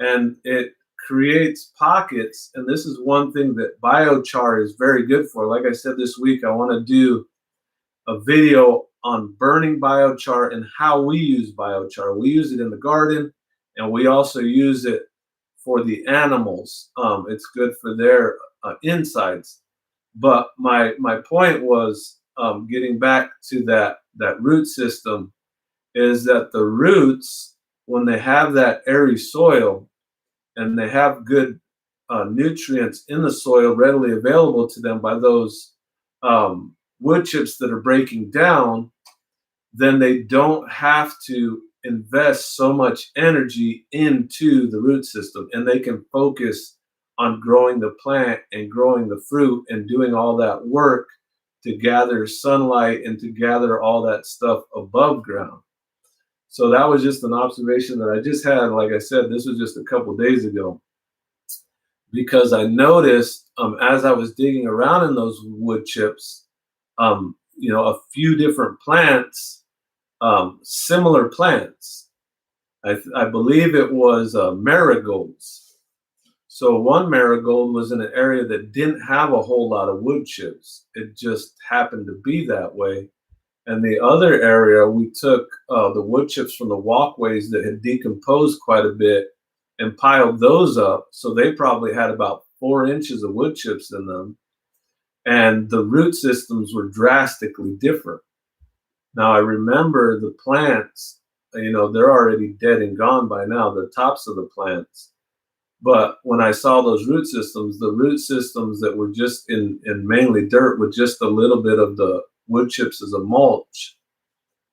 and it creates pockets. And this is one thing that biochar is very good for. Like I said this week, I want to do a video on burning biochar and how we use biochar. We use it in the garden, and we also use it for the animals. It's good for their insides. But my point was, getting back to that root system, is that the roots, when they have that airy soil and they have good nutrients in the soil readily available to them by those wood chips that are breaking down, then they don't have to invest so much energy into the root system, and they can focus on growing the plant and growing the fruit and doing all that work to gather sunlight and to gather all that stuff above ground. So that was just an observation that I just had. Like I said, this was just a couple days ago, because I noticed as I was digging around in those wood chips, a few different plants, similar plants. I believe it was marigolds. So one marigold was in an area that didn't have a whole lot of wood chips. It just happened to be that way. And the other area, we took the wood chips from the walkways that had decomposed quite a bit and piled those up. So they probably had about 4 inches of wood chips in them. And the root systems were drastically different. Now I remember the plants, they're already dead and gone by now, the tops of the plants. But when I saw those root systems, the root systems that were just in mainly dirt with just a little bit of the wood chips as a mulch,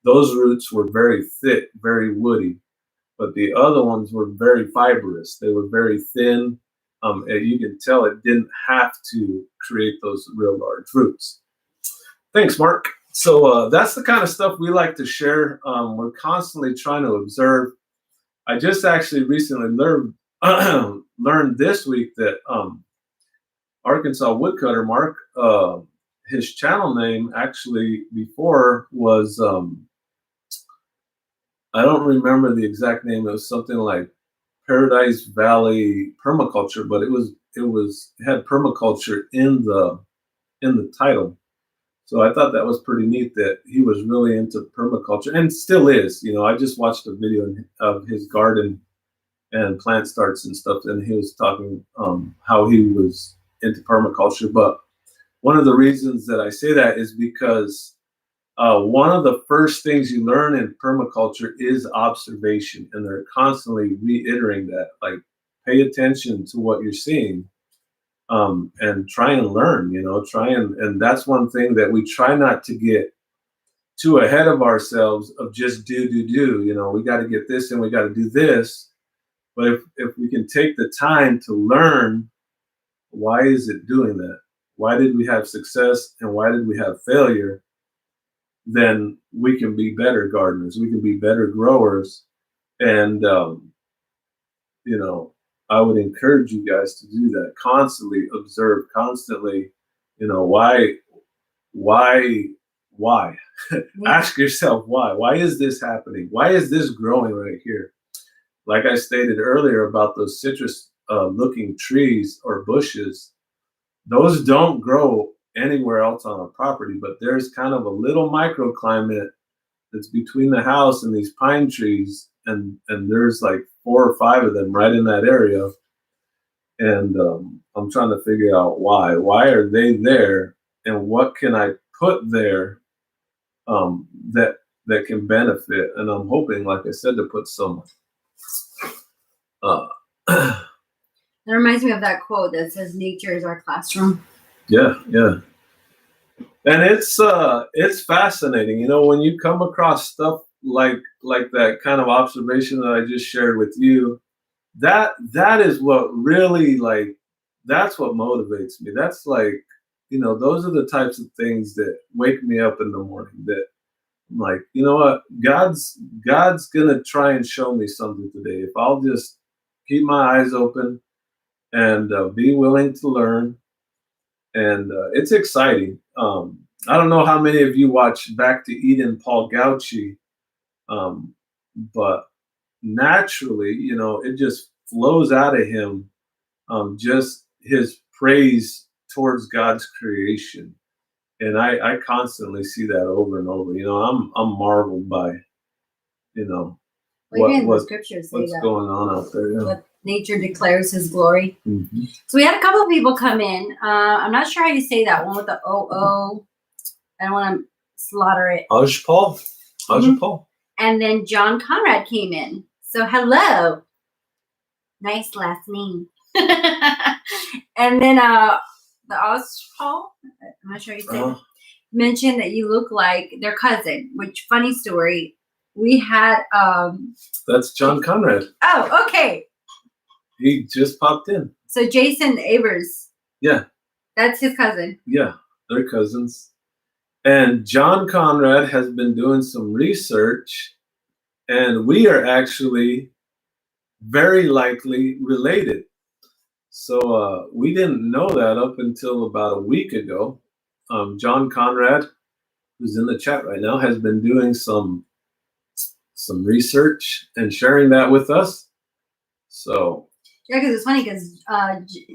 those roots were very thick, very woody. But the other ones were very fibrous. They were very thin. And you can tell it didn't have to create those real large roots. Thanks, Mark. So that's the kind of stuff we like to share. We're constantly trying to observe. I just actually recently learned this week that Arkansas Woodcutter Mark, his channel name actually before was, I don't remember the exact name. It was something like Paradise Valley Permaculture, but it had permaculture in the title. So I thought that was pretty neat that he was really into permaculture and still is. I just watched a video of his garden and plant starts and stuff, and he was talking how he was into permaculture. But one of the reasons that I say that is because one of the first things you learn in permaculture is observation, and they're constantly reiterating that, like, pay attention to what you're seeing, and try and learn, and that's one thing that we try not to get too ahead of ourselves of just do, we got to get this and we got to do this. But if we can take the time to learn, why is it doing that? Why did we have success and why did we have failure? Then we can be better gardeners. We can be better growers. And, I would encourage you guys to do that. Constantly observe, constantly, why, why, why? Ask yourself why. Why is this happening? Why is this growing right here? Like I stated earlier about those citrus looking trees or bushes, those don't grow anywhere else on a property, but there's kind of a little microclimate that's between the house and these pine trees, and there's like 4 or 5 of them right in that area. And I'm trying to figure out why. Why are they there, and what can I put there that can benefit? And I'm hoping, like I said, to put some. That reminds me of that quote that says, "Nature is our classroom." Yeah, yeah. And it's fascinating, when you come across stuff like that kind of observation that I just shared with you. That is what really, like, that's what motivates me. That's like, those are the types of things that wake me up in the morning. That I'm like, you know what, God's gonna try and show me something today if I'll just keep my eyes open and be willing to learn. And it's exciting. I don't know how many of you watch Back to Eden, Paul Gauchi, but naturally, it just flows out of him, just his praise towards God's creation. And I constantly see that over and over. I'm marveled by, The scriptures say what's that. going on out there. Yeah. What nature declares His glory. Mm-hmm. So we had a couple of people come in. I'm not sure how you say that one with the O. I don't want to slaughter it. Paul. Paul. And then John Conrad came in. So hello. Nice last name. And then the Paul, I'm not sure how you say it, mentioned that you look like their cousin, which, funny story, we had that's John Conrad. Oh, okay. He just popped in. So Jason Avers. Yeah. That's his cousin. Yeah, they're cousins. And John Conrad has been doing some research, and we are actually very likely related. So we didn't know that up until about a week ago. John Conrad, who's in the chat right now, has been doing some research and sharing that with us. So yeah, because it's funny because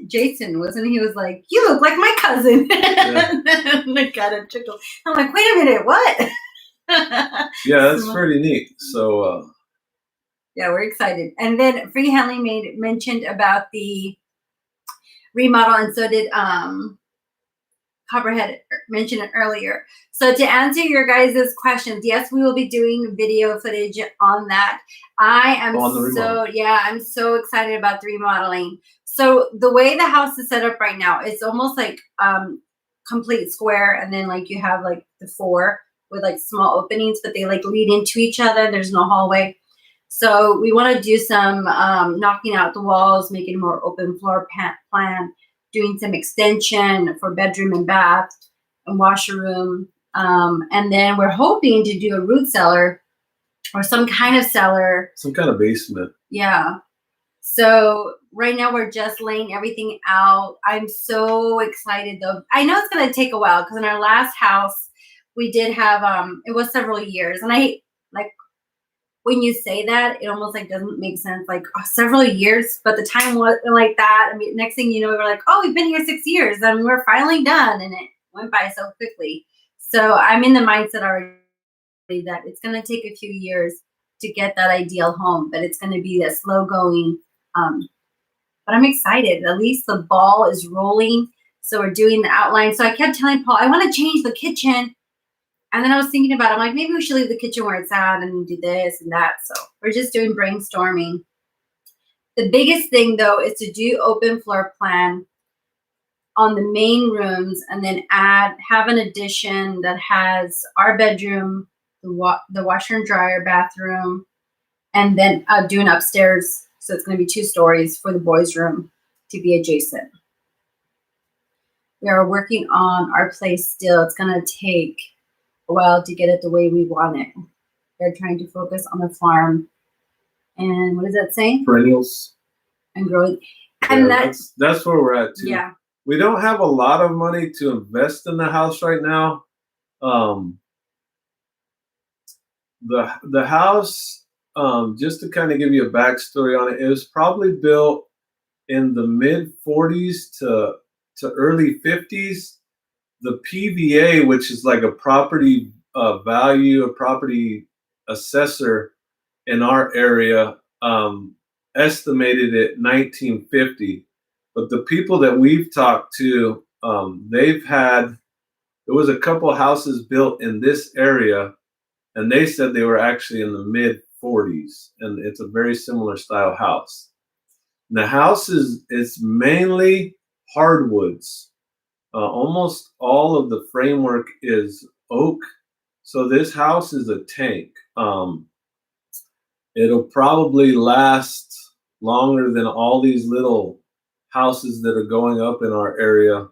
Jason he was like, "You look like my cousin." Yeah. And I got a chuckle. I'm like, "Wait a minute, what?" Yeah, that's pretty neat. So yeah, we're excited. And then Free Henley mentioned about the remodel, and so did Copperhead mentioned it earlier. So to answer your guys' questions, yes, we will be doing video footage on that. I'm so excited about the remodeling. So the way the house is set up right now, it's almost like complete square, and then like you have like the 4 with like small openings, but they like lead into each other. There's no hallway. So we want to do some knocking out the walls, making more open floor plan, doing some extension for bedroom and bath and washer room. And then we're hoping to do a root cellar or some kind of cellar. Some kind of basement. Yeah. So right now we're just laying everything out. I'm so excited though. I know it's going to take a while because in our last house, we did have, it was several years. And I like, when you say that, it almost like doesn't make sense, like several years, but the time was like that. I mean, next thing you know, we were like, oh, we've been here 6 years and we're finally done. And it went by so quickly. So I'm in the mindset already that it's going to take a few years to get that ideal home, but it's going to be a slow going. But I'm excited. At least the ball is rolling. So we're doing the outline. So I kept telling Paul, I want to change the kitchen. And then I was thinking about it. I'm like, maybe we should leave the kitchen where it's at and do this and that. So we're just doing brainstorming. The biggest thing, though, is to do open floor plan on the main rooms and then have an addition that has our bedroom, the washer and dryer bathroom, and then do an upstairs. So it's going to be 2 stories for the boys' room to be adjacent. We are working on our place still. It's going to take a while to get it the way we want it. They're trying to focus on the farm. And what does that say? Perennials. and grow it. Yeah, And that's where we're at too. yeah. We don't have a lot of money to invest in the house right now. The house, just to kind of give you a backstory on it, it was probably built in the mid 40s to early 50s. The PVA, which is like a property value, a property assessor in our area, estimated it 1950. But the people that we've talked to, there was a couple houses built in this area, and they said they were actually in the mid 40s, and it's a very similar style house. And the house it's mainly hardwoods. Almost all of the framework is oak. So this house is a tank. It'll probably last longer than all these little houses that are going up in our area.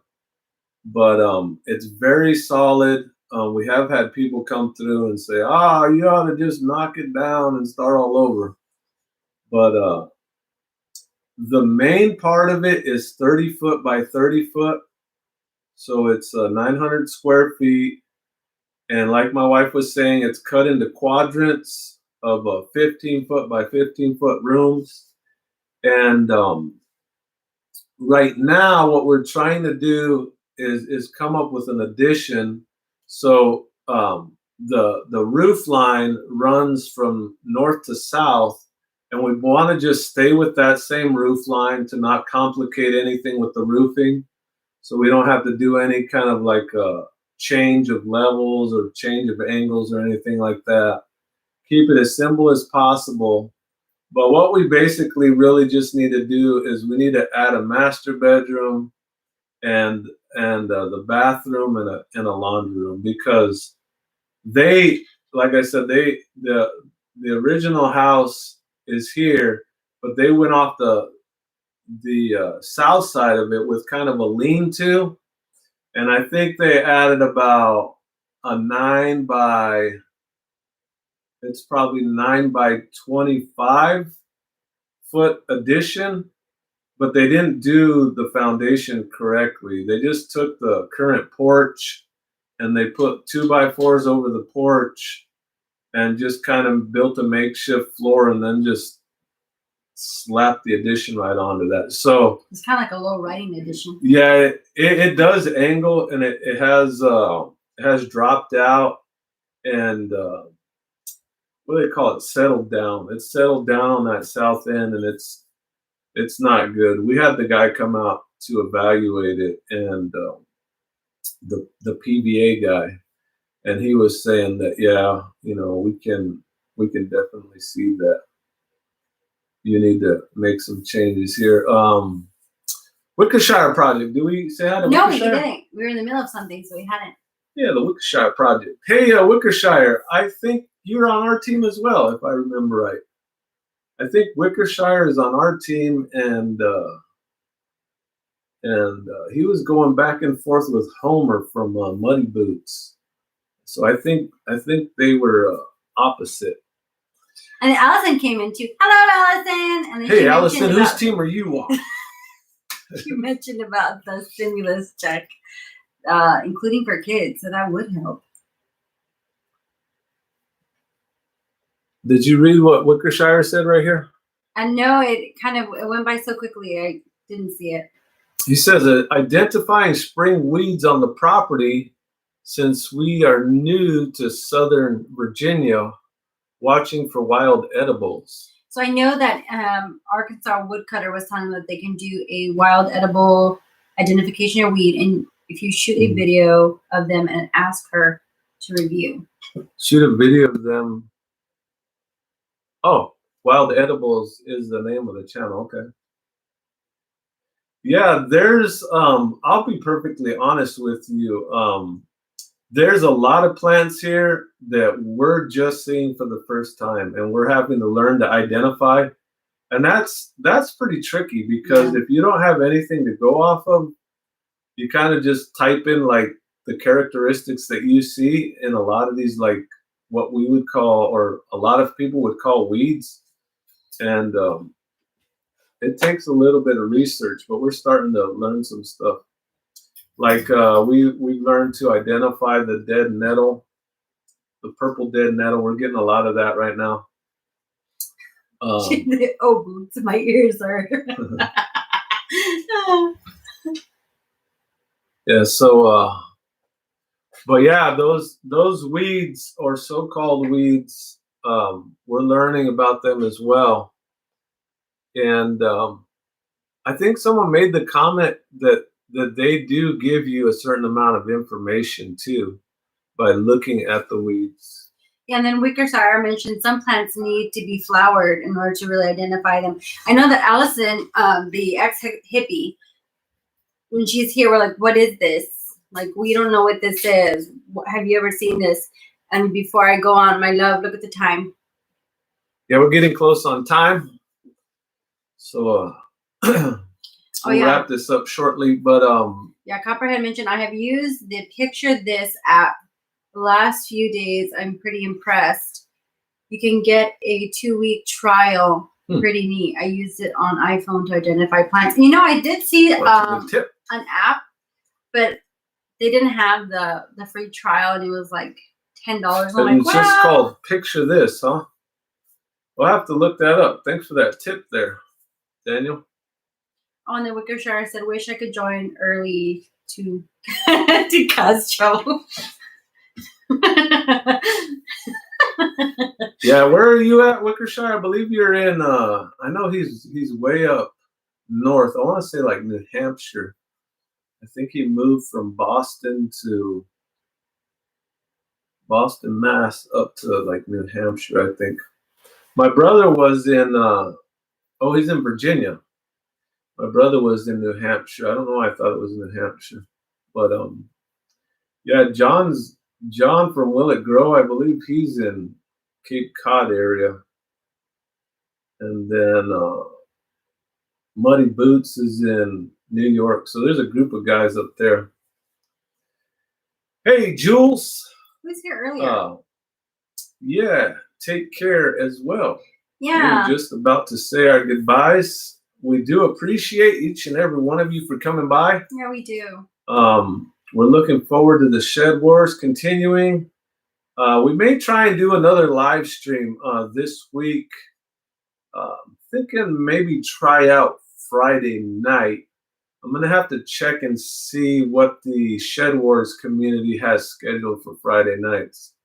But it's very solid. We have had people come through and say, you ought to just knock it down and start all over. But the main part of it is 30 foot by 30 foot. So it's 900 square feet. And like my wife was saying, it's cut into quadrants of 15 foot by 15 foot rooms. And right now, what we're trying to do is come up with an addition. So the roof line runs from north to south, and we want to just stay with that same roof line to not complicate anything with the roofing. So we don't have to do any kind of like change of levels or change of angles or anything like that. Keep it as simple as possible. But what we basically really just need to do is we need to add a master bedroom and the bathroom and a laundry room, because like I said, the original house is here, but they went off the south side of it with kind of a lean-to, and I think they added about a 9 by 25 foot addition, but they didn't do the foundation correctly. They just took the current porch and they put 2x4s over the porch and just kind of built a makeshift floor and then just slapped the addition right onto that. So it's kind of like a low riding addition. Yeah, it does angle, and it has dropped out, and what do they call it? Settled down. It's settled down on that south end, and it's not good. We had the guy come out to evaluate it, and the PVA guy, and he was saying that we can definitely see that you need to make some changes here. Wickershire project. Do we say hi to No, Wickershire? we didn't. We were in the middle of something, so we hadn't. Yeah, the Wickershire project. Hey, Wickershire, I think you're on our team as well, if I remember right. I think Wickershire is on our team, and he was going back and forth with Homer from Muddy Boots. So I think they were opposite. And Allison came in too. Hello, Allison. And then hey, Allison, whose team are you on? You mentioned about the stimulus check, including for kids, so that would help. Did you read what Wickershire said right here? I know it went by so quickly, I didn't see it. He says, identifying spring weeds on the property, since we are new to Southern Virginia, watching for wild edibles. So I know that Arkansas woodcutter was telling them that they can do a wild edible identification of weed, and if you shoot a video of them and ask her to review. Shoot a video of them. Oh, Wild Edibles is the name of the channel. Okay. Yeah, there's I'll be perfectly honest with you. There's a lot of plants here that we're just seeing for the first time, and we're having to learn to identify. And that's pretty tricky, because if you don't have anything to go off of, you kind of just type in like the characteristics that you see in a lot of these, like what we would call, or a lot of people would call, weeds. And it takes a little bit of research, but we're starting to learn some stuff. Like we learned to identify the dead nettle, the purple dead nettle. We're getting a lot of that right now. Oh, boots! My ears are. Yeah. So, but yeah, those weeds or so-called weeds, we're learning about them as well. And I think someone made the comment that they do give you a certain amount of information too by looking at the weeds. Yeah, and then Wickershire mentioned some plants need to be flowered in order to really identify them. I know that Allison, the ex-hippie, when she's here, we're like, what is this? Like, we don't know what this is. Have you ever seen this? And before I go on, my love, look at the time. Yeah, we're getting close on time. So we'll wrap this up shortly. But yeah, Copperhead mentioned I have used the Picture This app the last few days. I'm pretty impressed. You can get a 2-week trial. Pretty neat. I used it on iPhone to identify plants. You know, I did see an app, but they didn't have the free trial, and it was like $10. And it's just called Picture This, huh? We'll have to look that up. Thanks for that tip there, Daniel. Oh, and the Wickershire said, wish I could join early to to cause trouble. Yeah, where are you at, Wickershire? I believe you're in I know he's way up north. I want to say like New Hampshire. I think he moved from Boston, Mass, up to like New Hampshire, I think. My brother was in he's in Virginia. My brother was in New Hampshire. I don't know why I thought it was New Hampshire. But yeah, John from Will It Grow, I believe he's in Cape Cod area. And then Muddy Boots is in New York. So there's a group of guys up there. Hey, Jules. Who's here earlier? Yeah, take care as well. Yeah. We're just about to say our goodbyes. We do appreciate each and every one of you for coming by. Yeah, we do. We're looking forward to the Shed Wars continuing. We may try and do another live stream this week. Thinking maybe try out Friday night. I'm going to have to check and see what the Shed Wars community has scheduled for Friday nights.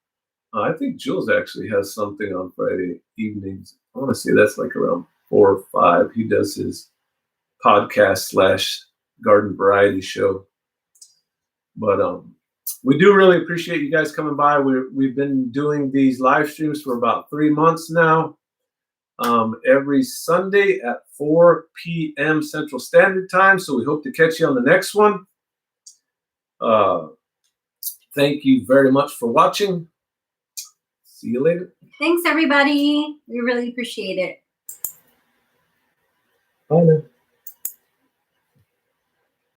I think Jules actually has something on Friday evenings. I want to say that's like around 4 or 5. He does his podcast / garden variety show. But we do really appreciate you guys coming by. We've been doing these live streams for about 3 months now. Every Sunday at 4 p.m. Central Standard Time. So we hope to catch you on the next one. Thank you very much for watching. See you later. Thanks, everybody. We really appreciate it. Bye now.